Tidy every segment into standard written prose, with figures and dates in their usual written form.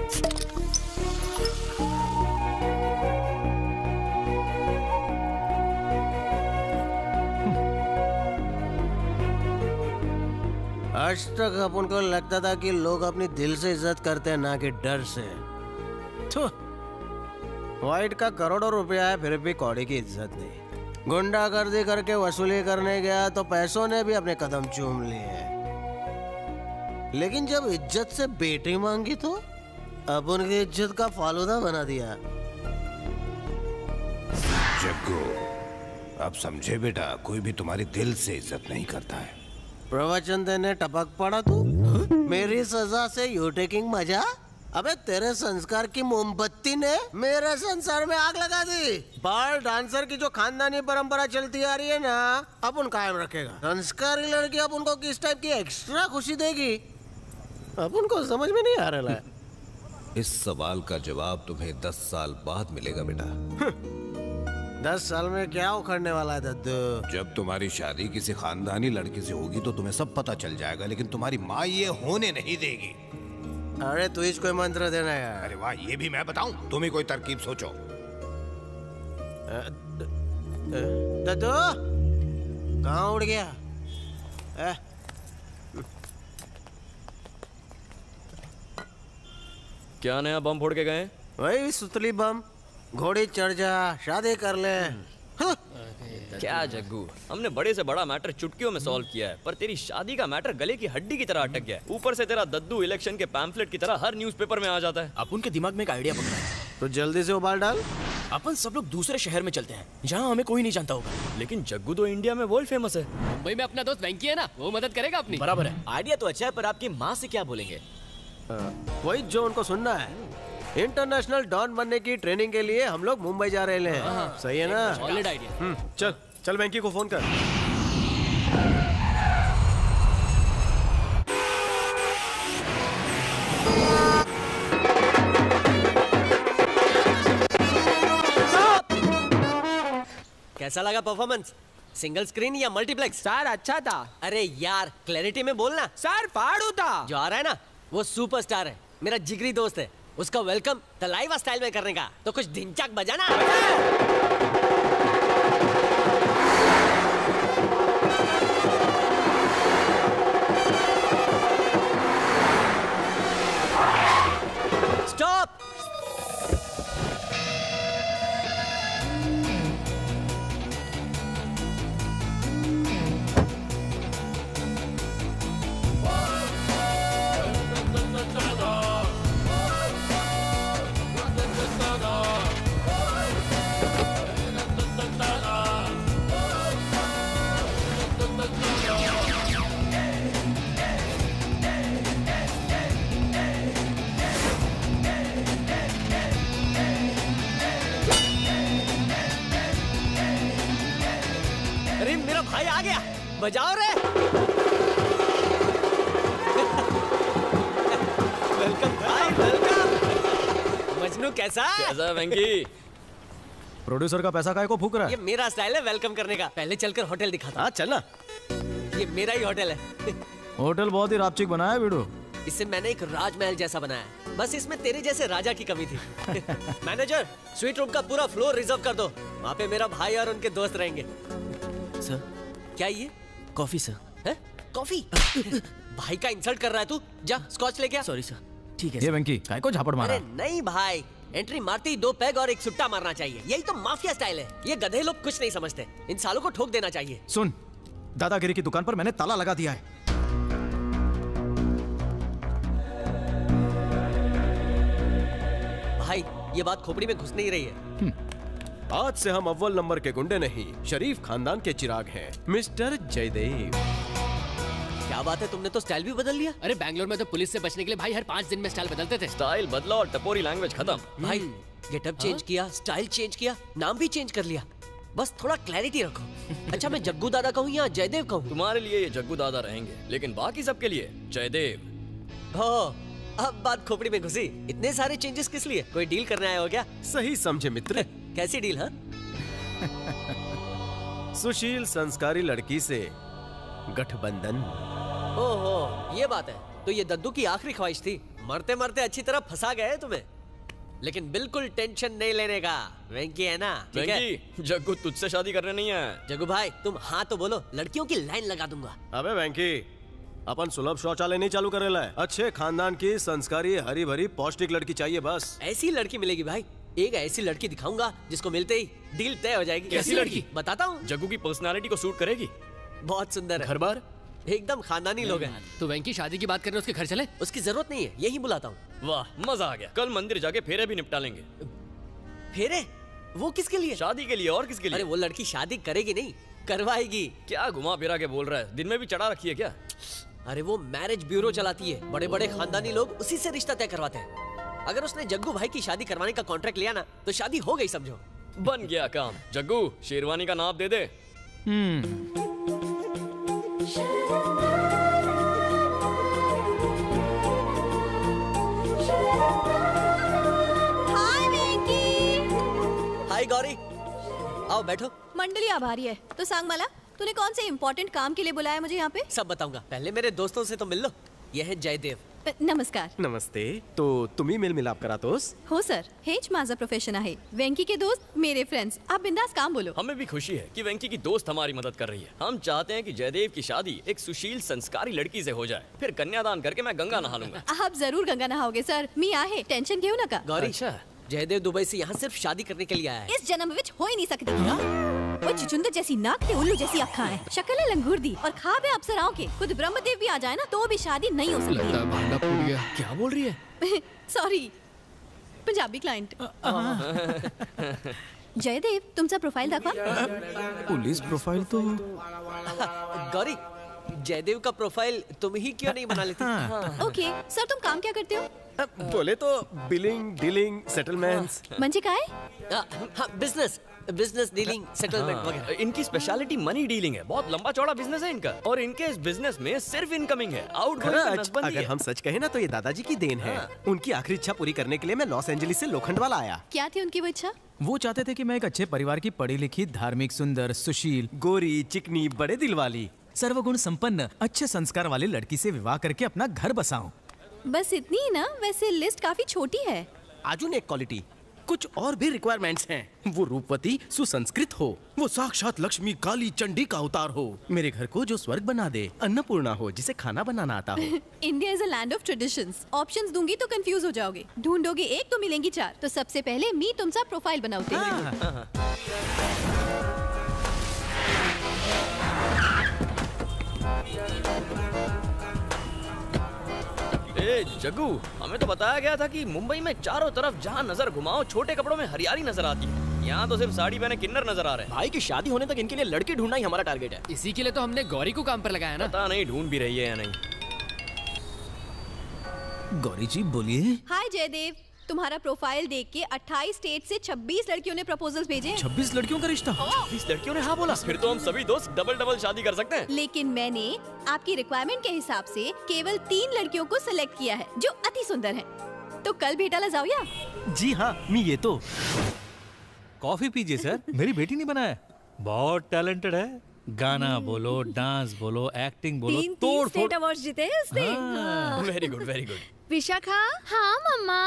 आज तक अपन को लगता था कि लोग अपनी दिल से इज्जत करते हैं, ना कि डर से। व्हाइट का करोड़ों रुपया है, फिर भी कौड़ी की इज्जत नहीं। गुंडागर्दी करके वसूली करने गया तो पैसों ने भी अपने कदम चूम लिए, लेकिन जब इज्जत से बेटी मांगी तो अपन की इज्जत का फालूदा बना दिया। जग्गू, अब समझे बेटा, कोई भी तुम्हारी दिल से इज्जत नहीं करता है। प्रवचन देने टपक पड़ा तू। मेरी सजा से यू टेकिंग मजा? अबे तेरे संस्कार की मोमबत्ती ने मेरे संसार में आग लगा दी। बाल डांसर की जो खानदानी परंपरा चलती आ रही है ना, अपन कायम रखेगा। संस्कारी लड़की अपन को किस टाइप की एक्स्ट्रा खुशी देगी, अपन को समझ में नहीं आ रहा है। इस सवाल का जवाब तुम्हें 10 साल बाद मिलेगा बेटा। 10 साल में क्या उखड़ने वाला है दद्दू? जब तुम्हारी शादी किसी खानदानी लड़की से होगी तो तुम्हें सब पता चल जाएगा, लेकिन तुम्हारी माँ ये होने नहीं देगी। अरे तू इसको मंत्र देना यार। अरे वाह, ये भी मैं बताऊं? तुम ही कोई तरकीब सोचो। दद्दू कहाँ उड़ गया? क्या नया बम फोड़ के गए? वही सुतली बम। घोड़ी चढ़ जा, शादी कर ले। क्या जग्गू, हमने बड़े से बड़ा मैटर चुटकियों में सॉल्व किया है, पर तेरी शादी का मैटर गले की हड्डी की तरह अटक गया है। ऊपर से तेरा दद्दू इलेक्शन के पैम्फलेट की तरह हर न्यूज़पेपर में आ जाता है। अपन के दिमाग में एक आइडिया पकड़ा है, तो जल्दी से उबाल डाल। अपन सब लोग दूसरे शहर में चलते हैं जहाँ हमें कोई नहीं जानता होगा। लेकिन जग्गू तो इंडिया में वर्ल्ड फेमस है। मुंबई में अपना दोस्त वेंकी है ना, वो मदद करेगा अपनी। बराबर है। आइडिया तो अच्छा है, पर आपकी माँ से क्या बोलेंगे? वही जो उनको सुनना है। इंटरनेशनल डॉन बनने की ट्रेनिंग के लिए हम लोग मुंबई जा रहे हैं। सही है ना? Solid idea. चल चल वेंकी को फोन कर। कैसा लगा परफॉर्मेंस? सिंगल स्क्रीन या मल्टीप्लेक्स? सर अच्छा था। अरे यार क्लैरिटी में बोलना। सर फाड़ू था। जो आ रहा है ना वो सुपरस्टार है, मेरा जिगरी दोस्त है। उसका वेलकम तलाइवा स्टाइल में करने का, तो कुछ ढिंचक बजाना। स्टॉप। अरे मेरा भाई आ गया, बजाओ रे। वेलकम भाई, वेलकम। मजनू कैसा वेंकी? प्रोड्यूसर का पैसा काहे को फूक रहा है? ये मेरा स्टाइल है वेलकम करने का। पहले चलकर होटल दिखाता। हाँ चलना। ये मेरा ही होटल है। होटल बहुत ही रापचिक बनाया है वीडू। इसे मैंने एक राजमहल जैसा बनाया, बस इसमें तेरे जैसे राजा की कमी थी। मैनेजर, स्वीट रूम का पूरा फ्लोर रिजर्व कर दो। वहाँ पे मेरा भाई और उनके दोस्त रहेंगे। सर क्या ये? Coffee sir. है? कॉफी? भाई का इंसल्ट कर रहा है तू? जा स्कॉच लेके आ। Sorry sir. ठीक है। ये वेंकी काहे को झापड़ मारा? अरे नहीं भाई, एंट्री मारते ही 2 पैग और एक सुट्टा मारना चाहिए। यही तो माफिया स्टाइल है। ये गधे लोग कुछ नहीं समझते, इन सालों को ठोक देना चाहिए। सुन, दादागिरी की दुकान पर मैंने ताला लगा दिया है। भाई ये बात खोपड़ी में घुस नहीं रही है। आज से हम अव्वल नंबर के गुंडे नहीं, शरीफ खानदान के चिराग हैं, मिस्टर जयदेव। क्या बात है, तुमने तो स्टाइल भी बदल लिया। अरे बैंगलोर में तो पुलिस से बचने के लिए भाई हर 5 दिन में स्टाइल बदलते थे। स्टाइल बदला और टपोरी लैंग्वेज खत्म। भाई गेटअप चेंज किया, स्टाइल चेंज किया, नाम भी चेंज कर लिया। बस थोड़ा क्लैरिटी रखो। अच्छा मैं जग्गू दादा कहूँ या जयदेव कहूँ? तुम्हारे लिए ये जग्गू दादा रहेंगे, लेकिन बाकी सबके लिए जयदेव। हो, अब बात खोपड़ी में घुसी। इतने सारे चेंजेस किस लिए? कोई डील करने आए हो क्या? सही समझे मित्र। कैसी डील? हाँ सुशील संस्कारी लड़की से गठबंधन। ओहो, ये बात है। तो ये दद्दू की आखिरी ख्वाहिश थी। मरते मरते अच्छी तरह फंसा गए तुम्हें, लेकिन बिल्कुल टेंशन नहीं लेने का। वेंकी है ना? ठीक है? वेंकी, जग्गू तुझसे शादी करने नहीं है। जग्गू भाई तुम हाँ तो बोलो, लड़कियों की लाइन लगा दूंगा। अबे वेंकी, अपन सुलभ शौचालय नहीं चालू करे है। अच्छे खानदान की संस्कारी हरी भरी पौष्टिक लड़की चाहिए बस। ऐसी लड़की मिलेगी भाई, एक ऐसी लड़की दिखाऊंगा जिसको मिलते ही डील तय हो जाएगी। कैसी लड़की? बताता हूँ। जग्गू की पर्सनालिटी को सूट करेगी। बहुत सुंदर है, घर बार एकदम खानदानी लोग हैं। तो वेंकी शादी की बात कर रहे हो, उसके घर चले? उसकी जरूरत नहीं है, यही बुलाता हूँ। वाह, मजा आ गया। कल मंदिर जाके फेरे भी निपटा लेंगे। फेरे? वो किसके लिए? शादी के लिए। और किसके लिए? अरे वो लड़की शादी करेगी नहीं, करवाएगी। क्या घुमा फिरा के बोल रहा है? दिन में भी चढ़ा रखी है क्या? अरे वो मैरिज ब्यूरो चलाती है, बड़े बड़े खानदानी लोग उसी से रिश्ता तय करवाते हैं। अगर उसने जग्गू भाई की शादी करवाने का कॉन्ट्रैक्ट लिया ना, तो शादी हो गई समझो। बन गया काम। जग्गू, शेरवानी का नाप दे दे। हाय वेंकी। हाय गौरी, आओ बैठो। मंडली आभारी है। तो सांगमाला, तूने कौन से इम्पोर्टेंट काम के लिए बुलाया मुझे यहाँ पे? सब बताऊंगा, पहले मेरे दोस्तों से तो मिल लो। यह है जयदेव। नमस्कार। नमस्ते। तो तुम्ही मेल मिलाप करातोस? हो सर, हेच माझा प्रोफेशन आहे। वेंकी के दोस्त मेरे फ्रेंड्स। आप बिंदास काम बोलो। हमें भी खुशी है कि वेंकी की दोस्त हमारी मदद कर रही है। हम चाहते हैं कि जयदेव की शादी एक सुशील संस्कारी लड़की से हो जाए। फिर कन्यादान करके मैं गंगा नहा लूंगा। आप जरूर गंगा नहाओगे सर, मी आहे, टेंशन घेऊ नका। गौरी, अच्छा। जयदेव दुबई से यहाँ सिर्फ शादी करने के लिए आया है। इस जन्म विच हो ही नहीं सकती। वो चुचुंदर जैसी नाक ते उल्लू जैसी अक्खा है, शक्ल है लंगूर दी और खाब है अप्सराओं के। खुद ब्रह्मदेव भी आ जाए ना तो भी शादी नहीं हो सकती है। भांडा फूट गया। क्या बोल रही है? Sorry, Punjabi client. जयदेव, तुमचा प्रोफाइल दाखवा। पुलिस प्रोफाइल तो गौरी, जयदेव का प्रोफाइल तुम ही क्यों नहीं बना लेती? ओके सर, तुम काम क्या करते हो? बोले तो बिलिंग, डीलिंग, सेटलमेंट्स। म्हणजे काय? बिजनेस डीलिंग, सेटलमेंट वगैरह। इनकी स्पेशलिटी मनी डीलिंग है। बहुत लंबा चौड़ा बिजनेस है इनका, और इनके इस बिजनेस में सिर्फ इनकमिंग है, आउटगोइंग नसबंदी अगर है। हम सच कहें ना तो ये दादाजी की देन है। उनकी आखिरी इच्छा पूरी करने के लिए मैं लॉस एंजलिस से लोखंडवाला आया। क्या थी उनकी वो इच्छा? वो चाहते थे कि मैं एक अच्छे परिवार की पढ़ी लिखी, धार्मिक, सुंदर, सुशील, गोरी, चिकनी, बड़े दिल वाली, सर्वगुण संपन्न, अच्छे संस्कार वाली लड़की से विवाह करके अपना घर बसाऊं। बस इतनी ही ना? वैसे लिस्ट काफी छोटी है। आजुन एक क्वालिटी, कुछ और भी रिक्वायरमेंट्स हैं। वो रूपवती, सुसंस्कृत हो, वो साक्षात लक्ष्मी काली चंडी का अवतार हो, मेरे घर को जो स्वर्ग बना दे, अन्नपूर्णा हो जिसे खाना बनाना आता हो। India is a land of traditions. Options दूंगी तो कंफ्यूज हो जाओगे। ढूंढोगे एक तो मिलेंगी चार। तो सबसे पहले मी तुमचा प्रोफाइल बनावते हैं। ए जग्गू, हमें तो बताया गया था कि मुंबई में चारों तरफ जहाँ नजर घुमाओ छोटे कपड़ों में हरियाली नजर आती है। यहाँ तो सिर्फ साड़ी पहने किन्नर नजर आ रहे हैं। भाई की शादी होने तक इनके लिए लड़की ढूंढना ही हमारा टारगेट है। इसी के लिए तो हमने गौरी को काम पर लगाया ना। पता नहीं ढूंढ भी रही है या नहीं। गौरी जी बोलिए। हाय जयदेव, तुम्हारा प्रोफाइल देख के 28 स्टेट से 26 लड़कियों ने प्रपोजल्स भेजे हैं। 26 लड़कियों का रिश्ता? 20 लड़कियों ने हाँ बोला। फिर तो हम सभी दोस्त डबल शादी कर सकते हैं। लेकिन मैंने आपकी रिक्वायरमेंट के हिसाब से केवल 3 लड़कियों को सिलेक्ट किया है जो अति सुंदर हैं। तो कल भेटाला जाऊया? जी हाँ, मी ये तो। कॉफी पीजिए सर, मेरी बेटी नहीं बनाया। बहुत टैलेंटेड है, गाना बोलो, डांस बोलो, एक्टिंग बोलो, 3 स्टेट अवार्ड जीते हैं उसने। हाँ। Very good very good. Vishakha. हाँ मम्मा।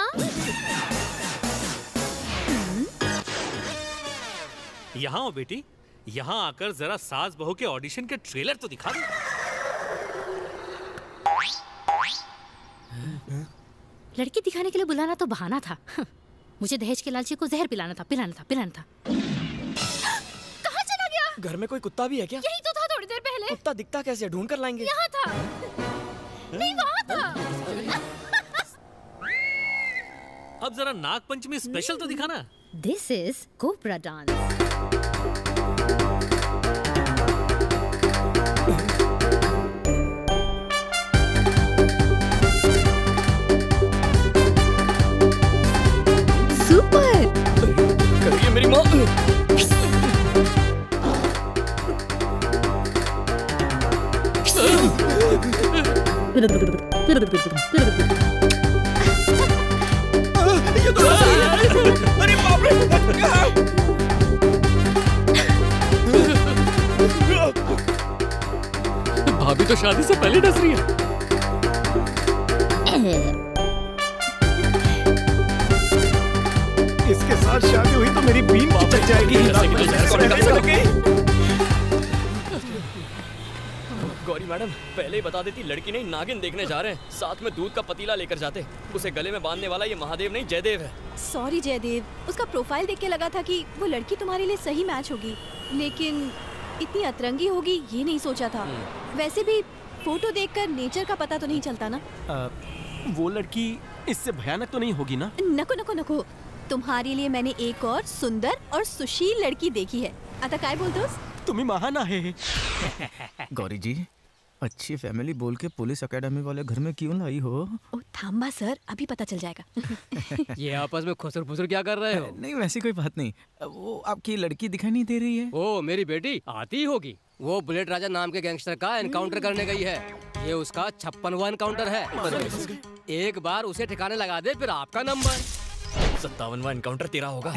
यहाँ हो बेटी, यहाँ आकर जरा सास बहू के ऑडिशन के ट्रेलर तो दिखा दो। लड़की दिखाने के लिए बुलाना तो बहाना था। मुझे दहेज के लालची को जहर पिलाना था। कहाँ चला गया? घर में कोई कुत्ता भी है क्या? यही तो था थोड़ी देर पहले। कुत्ता दिखता कैसे? ढूंढ कर लाएंगे। यहाँ था। नहीं वहाँ था। अब जरा नाग पंचमी स्पेशल तो दिखाना। This is cobra dance. Super. करिए मेरी माँ। अरे बाप रे! भाभी तो शादी से पहले डस रही है। आज शादी हुई तो मेरी बीन चिपक जाएगी। गौरी मैडम, पहले ही बता देती लड़की नहीं नागिन देखने जा रहे हैं। साथ में दूध का पतीला लेकर जाते। उसे गले में बांधने वाला ये महादेव नहीं जयदेव है। सॉरी जयदेव, उसका प्रोफाइल देख के लगा था कि वो लड़की तुम्हारे लिए सही मैच होगी, लेकिन इतनी अतरंगी होगी ये नहीं सोचा था। वैसे भी फोटो देखकर नेचर का पता तो नहीं चलता ना। वो लड़की इससे भयानक तो नहीं होगी ना? नको नको नको, तुम्हारे लिए मैंने एक और सुंदर और सुशील लड़की देखी है। आता काय बोलतोस? तुम्ही महान आहे। गौरी जी, अच्छी फैमिली बोल के पुलिस एकेडमी वाले घर में क्यों लाई हो? ओ थांबा सर, अभी पता चल जाएगा। ये आपस में खुसर फुसर क्या कर रहे हो? नहीं वैसी कोई बात नहीं, वो आपकी लड़की दिखाई नहीं दे रही है। ओ मेरी बेटी आती होगी। वो बुलेट राजा नाम के गैंगस्टर का एनकाउंटर करने गई है। ये उसका 56वां एनकाउंटर है। एक बार उसे ठिकाने लगा दे फिर आपका नंबर। 57वां एनकाउंटर तेरा होगा।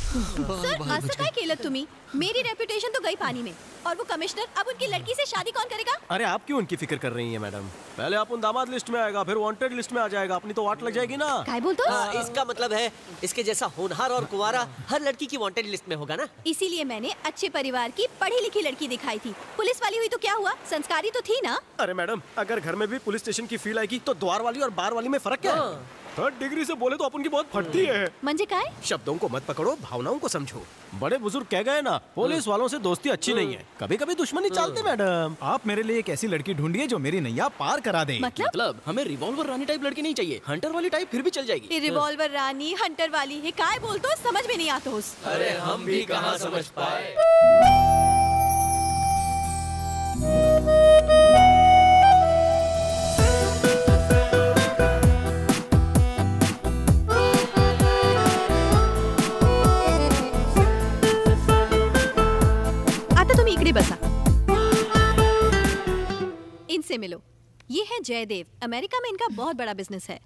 सर असं काय केलं तुम्ही? मेरी रेपुटेशन तो गई पानी में, और वो कमिश्नर अब उनकी लड़की से शादी कौन करेगा? अरे आप क्यों उनकी फिक्र कर रही हैं मैडम? पहले आप उन दामाद लिस्ट में आएगा, फिर वांटेड लिस्ट में आ जाएगा, अपनी तो वाट लग जाएगी ना। काय बोलतो? इसका मतलब है इसके जैसा होनहार और कुंवारा हर लड़की की वांटेड लिस्ट में होगा ना। इसीलिए मैंने अच्छे परिवार की पढ़ी लिखी लड़की दिखाई थी। पुलिस वाली हुई तो क्या हुआ, संस्कारी तो थी ना। अरे मैडम, अगर घर में भी पुलिस स्टेशन की फील आएगी तो द्वार वाली और बार वाली में फर्क क्या है? थर्ड डिग्री से बोले तो अपन की बहुत फटती है। मंजे काय? शब्दों को मत पकड़ो, भावनाओं को समझो। बड़े बुजुर्ग कह गए ना, पुलिस वालों से दोस्ती अच्छी नहीं है, कभी कभी दुश्मनी चलती मैडम। आप मेरे लिए एक ऐसी लड़की ढूंढिए जो मेरी नैया पार करा दे। मतलब हमें रिवॉल्वर रानी टाइप लड़की नहीं चाहिए, हंटर वाली टाइप फिर भी चल जाएगी। ये रिवॉल्वर रानी हंटर वाली है, काय बोलतो? समझ में नहीं आता उस। अरे हम भी कहाँ समझ पाए। इकडे बसा, इनसे मिलो। ये है जयदेव, अमेरिका में इनका बहुत बड़ा बिजनेस है।